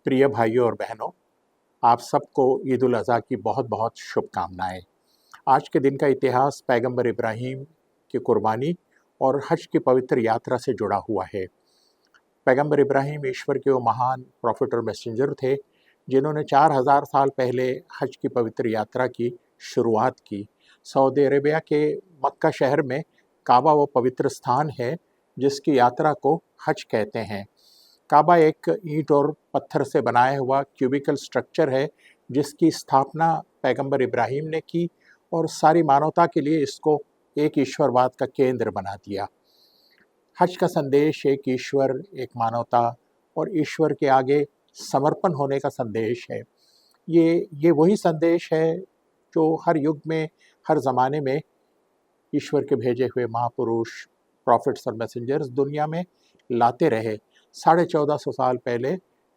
प्रिय भाइयों और बहनों, आप सबको ईद उल अज़हा की बहुत बहुत शुभकामनाएं। आज के दिन का इतिहास पैगंबर इब्राहीम की कुर्बानी और हज की पवित्र यात्रा से जुड़ा हुआ है। पैगंबर इब्राहीम ईश्वर के वो महान प्रॉफिट और मैसेंजर थे जिन्होंने 4000 साल पहले हज की पवित्र यात्रा की शुरुआत की। सऊदी अरेबिया के मक्का शहर में काबा वो पवित्र स्थान है जिसकी यात्रा को हज कहते हैं। काबा एक ईंट और पत्थर से बनाया हुआ क्यूबिकल स्ट्रक्चर है जिसकी स्थापना पैगंबर इब्राहीम ने की और सारी मानवता के लिए इसको एक ईश्वरवाद का केंद्र बना दिया। हज का संदेश एक ईश्वर, एक मानवता और ईश्वर के आगे समर्पण होने का संदेश है। ये वही संदेश है जो हर युग में, हर ज़माने में ईश्वर के भेजे हुए महापुरुष, प्रॉफिट्स और मैसेंजर्स दुनिया में लाते रहे। 1450 साल पहले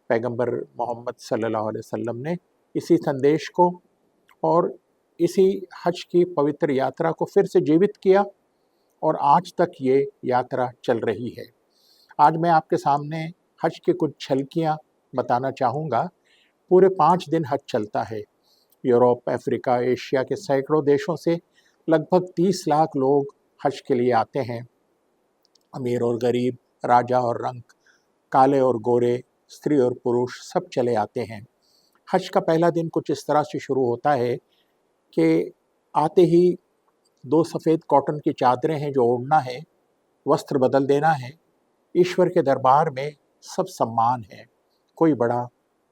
पैगंबर मोहम्मद सल्लल्लाहु अलैहि वसल्लम ने इसी संदेश को और इसी हज की पवित्र यात्रा को फिर से जीवित किया और आज तक ये यात्रा चल रही है। आज मैं आपके सामने हज की कुछ झलकियाँ बताना चाहूँगा। पूरे 5 दिन हज चलता है। यूरोप, अफ्रीका, एशिया के सैकड़ों देशों से लगभग 30 लाख लोग हज के लिए आते हैं। अमीर और गरीब, राजा और रंक, काले और गोरे, स्त्री और पुरुष सब चले आते हैं। हज का पहला दिन कुछ इस तरह से शुरू होता है कि आते ही 2 सफ़ेद कॉटन की चादरें हैं जो ओढ़ना है, वस्त्र बदल देना है। ईश्वर के दरबार में सब सम्मान है, कोई बड़ा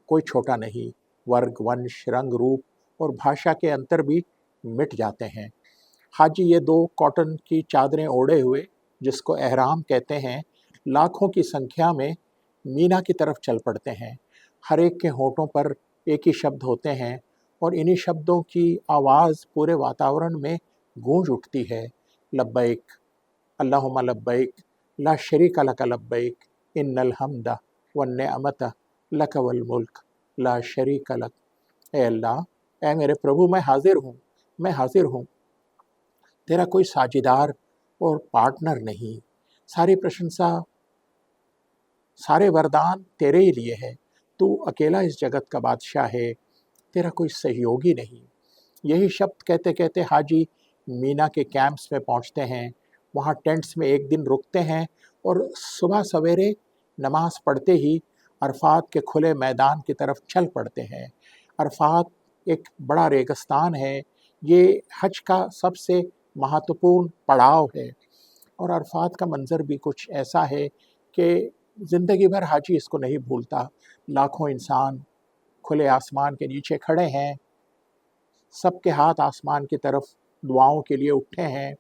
कोई छोटा नहीं। वर्ग, वंश, रंग, रूप और भाषा के अंतर भी मिट जाते हैं। हाजी ये 2 कॉटन की चादरें ओढ़े हुए, जिसको एहराम कहते हैं, लाखों की संख्या में मीना की तरफ चल पड़ते हैं। हर एक के होठों पर एक ही शब्द होते हैं और इन्हीं शब्दों की आवाज़ पूरे वातावरण में गूंज उठती है। लब्बैक अल्लाहुम्मा लब्बैक ला शरीका लक लब्बैक इन्नल हम्दा वन्निअमत लक वल मुल्क ला शरीका लक। ए अल्लाह, ए मेरे प्रभु, मैं हाजिर हूँ, तेरा कोई साझीदार और पार्टनर नहीं। सारी प्रशंसा, सारे वरदान तेरे ही लिए है। तू अकेला इस जगत का बादशाह है, तेरा कोई सहयोगी नहीं। यही शब्द कहते कहते हाजी मीना के कैंप्स में पहुंचते हैं। वहां टेंट्स में एक दिन रुकते हैं और सुबह सवेरे नमाज पढ़ते ही अरफात के खुले मैदान की तरफ चल पड़ते हैं। अरफात एक बड़ा रेगिस्तान है। ये हज का सबसे महत्वपूर्ण पड़ाव है और अरफात का मंज़र भी कुछ ऐसा है कि ज़िंदगी भर हाजी इसको नहीं भूलता। लाखों इंसान खुले आसमान के नीचे खड़े हैं, सबके हाथ आसमान की तरफ दुआओं के लिए उठे हैं।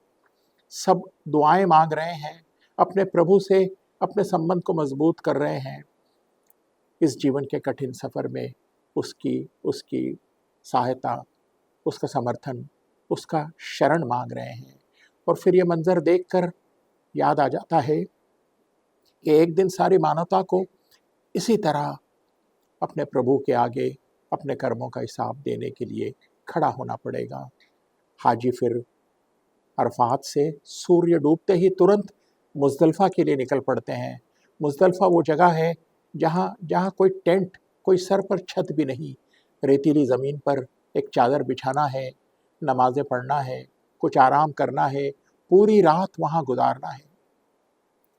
सब दुआएं मांग रहे हैं, अपने प्रभु से अपने संबंध को मजबूत कर रहे हैं। इस जीवन के कठिन सफ़र में उसकी उसकी सहायता, उसका समर्थन, उसका शरण मांग रहे हैं। और फिर ये मंज़र देखकर याद आ जाता है कि एक दिन सारी मानवता को इसी तरह अपने प्रभु के आगे अपने कर्मों का हिसाब देने के लिए खड़ा होना पड़ेगा। हाजी फिर अरफात से सूर्य डूबते ही तुरंत मुज़दलिफ़ा के लिए निकल पड़ते हैं। मुज़दलिफ़ा वो जगह है जहाँ जहाँ कोई टेंट, कोई सर पर छत भी नहीं। रेतीली ज़मीन पर एक चादर बिछाना है, नमाज़ें पढ़ना है, कुछ आराम करना है, पूरी रात वहाँ गुजारना है।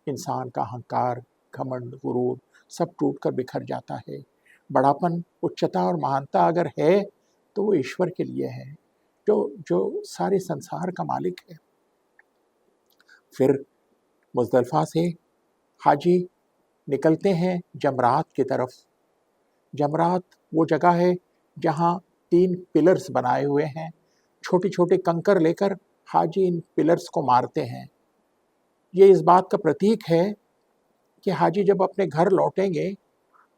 इंसान का अहंकार, घमंड, गुरूर सब टूट कर बिखर जाता है। बड़ापन, उच्चता और महानता अगर है तो वो ईश्वर के लिए है जो जो सारे संसार का मालिक है। फिर मुज़दलिफ़ा से हाजी निकलते हैं जमरात की तरफ। जमरात वो जगह है जहाँ 3 पिलर्स बनाए हुए हैं। छोटी छोटी कंकर लेकर हाजी इन पिलर्स को मारते हैं। ये इस बात का प्रतीक है कि हाजी जब अपने घर लौटेंगे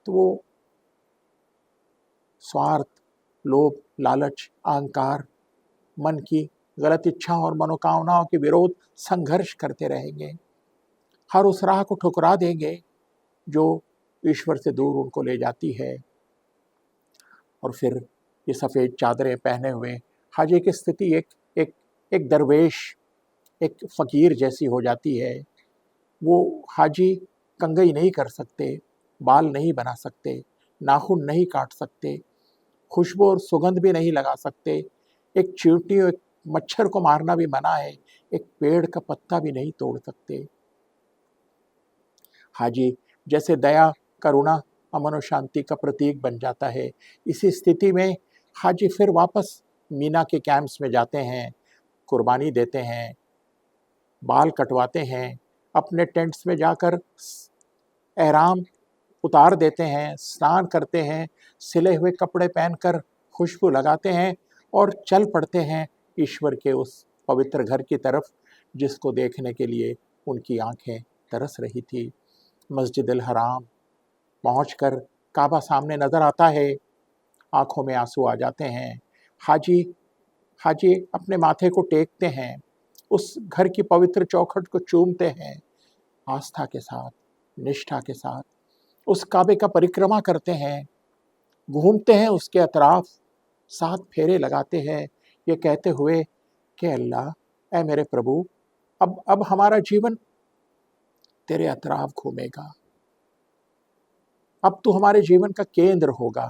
तो वो स्वार्थ, लोभ, लालच, अहंकार, मन की गलत इच्छाओं और मनोकामनाओं के विरोध संघर्ष करते रहेंगे। हर उस राह को ठुकरा देंगे जो ईश्वर से दूर उनको ले जाती है। और फिर ये सफ़ेद चादरें पहने हुए हाजी की स्थिति एक एक एक दरवेश, एक फ़कीर जैसी हो जाती है। वो हाजी कंघी नहीं कर सकते, बाल नहीं बना सकते, नाखून नहीं काट सकते, खुशबू और सुगंध भी नहीं लगा सकते, एक चींटी और एक मच्छर को मारना भी मना है, एक पेड़ का पत्ता भी नहीं तोड़ सकते। हाजी जैसे दया, करुणा, अमन और शांति का प्रतीक बन जाता है। इसी स्थिति में हाजी फिर वापस मीना के कैंप्स में जाते हैं, कुर्बानी देते हैं, बाल कटवाते हैं, अपने टेंट्स में जाकर एहराम उतार देते हैं, स्नान करते हैं, सिले हुए कपड़े पहनकर खुशबू लगाते हैं और चल पड़ते हैं ईश्वर के उस पवित्र घर की तरफ, जिसको देखने के लिए उनकी आंखें तरस रही थी। मस्जिद अल हराम पहुंचकर काबा सामने नज़र आता है, आंखों में आंसू आ जाते हैं। हाजी हाजी अपने माथे को टेकते हैं, उस घर की पवित्र चौखट को चूमते हैं, आस्था के साथ, निष्ठा के साथ उस काबे का परिक्रमा करते हैं, घूमते हैं उसके अतराफ, 7 फेरे लगाते हैं, ये कहते हुए कि अल्लाह, ऐ मेरे प्रभु, अब हमारा जीवन तेरे अतराफ घूमेगा, अब तू हमारे जीवन का केंद्र होगा,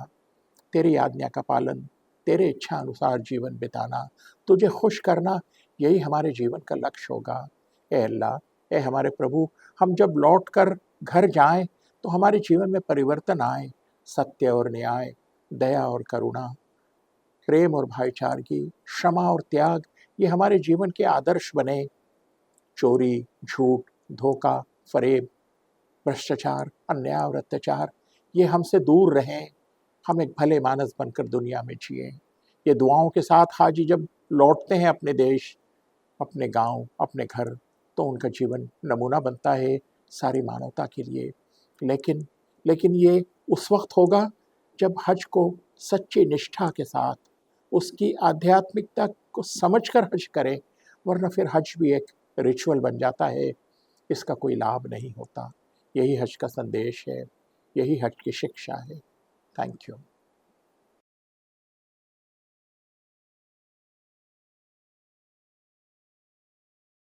तेरी आज्ञा का पालन, तेरे इच्छा अनुसार जीवन बिताना, तुझे खुश करना, यही हमारे जीवन का लक्ष्य होगा। ए अल्लाह, ए हमारे प्रभु, हम जब लौट कर घर जाएं तो हमारे जीवन में परिवर्तन आए, सत्य और न्याय, दया और करुणा, प्रेम और भाईचारगी, क्षमा और त्याग, ये हमारे जीवन के आदर्श बने। चोरी, झूठ, धोखा, फरेब, भ्रष्टाचार, अन्याय और अत्याचार, ये हमसे दूर रहें, हम एक भले मानस बनकर दुनिया में जिएं। ये दुआओं के साथ हाजी जब लौटते हैं अपने देश, अपने गांव, अपने घर, तो उनका जीवन नमूना बनता है सारी मानवता के लिए। लेकिन लेकिन ये उस वक्त होगा जब हज को सच्ची निष्ठा के साथ, उसकी आध्यात्मिकता को समझकर हज करें, वरना फिर हज भी एक रिचुअल बन जाता है, इसका कोई लाभ नहीं होता। यही हज का संदेश है, यही हज की शिक्षा है। Thank you.